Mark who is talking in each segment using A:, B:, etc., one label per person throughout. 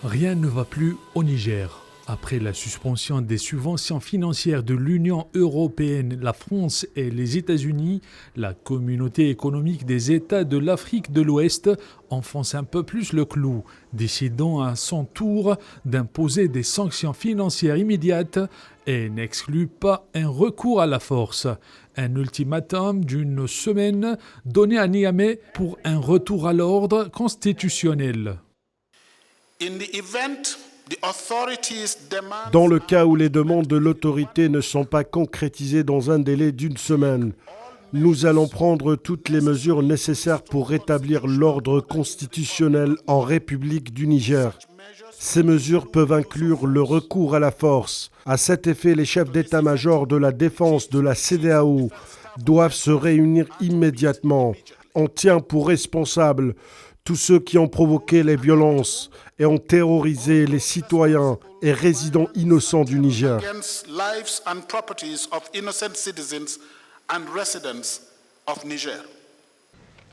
A: Rien ne va plus au Niger. Après la suspension des subventions financières de l'Union européenne, la France et les États-Unis, la communauté économique des États de l'Afrique de l'Ouest enfonce un peu plus le clou, décidant à son tour d'imposer des sanctions financières immédiates et n'exclut pas un recours à la force. Un ultimatum d'une semaine donné à Niamey pour un retour à l'ordre constitutionnel.
B: Dans le cas où les demandes de l'autorité ne sont pas concrétisées dans un délai d'une semaine, nous allons prendre toutes les mesures nécessaires pour rétablir l'ordre constitutionnel en République du Niger. Ces mesures peuvent inclure le recours à la force. À cet effet, les chefs d'état-major de la défense de la CEDEAO doivent se réunir immédiatement. On tient pour responsables tous ceux qui ont provoqué les violences et ont terrorisé les citoyens et résidents innocents du Niger.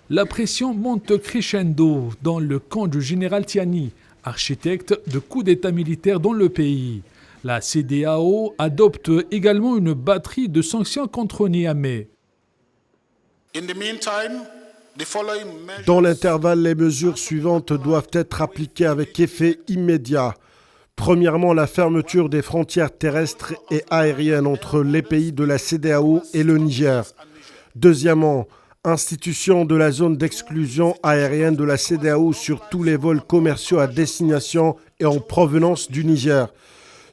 A: La pression monte crescendo dans le camp du général Tiani, architecte de coups d'État militaire dans le pays. La CEDEAO adopte également une batterie de sanctions contre Niamey.
B: Dans l'intervalle, les mesures suivantes doivent être appliquées avec effet immédiat. Premièrement, la fermeture des frontières terrestres et aériennes entre les pays de la CEDEAO et le Niger. Deuxièmement, institution de la zone d'exclusion aérienne de la CEDEAO sur tous les vols commerciaux à destination et en provenance du Niger.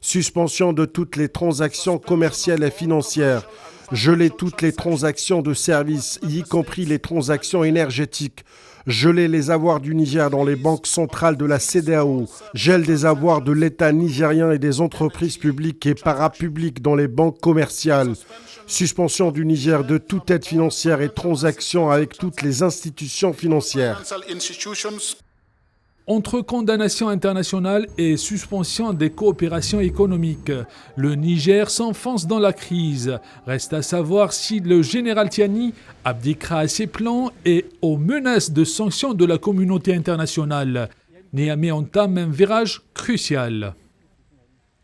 B: Suspension de toutes les transactions commerciales et financières. Geler toutes les transactions de services, y compris les transactions énergétiques. Geler les avoirs du Niger dans les banques centrales de la CEDEAO. Gel des avoirs de l'État nigérien et des entreprises publiques et parapubliques dans les banques commerciales. Suspension du Niger de toute aide financière et transactions avec toutes les institutions financières.
A: Entre condamnation internationale et suspension des coopérations économiques, le Niger s'enfonce dans la crise. Reste à savoir si le général Tiani abdiquera à ses plans et aux menaces de sanctions de la communauté internationale. Niamey entame un virage crucial.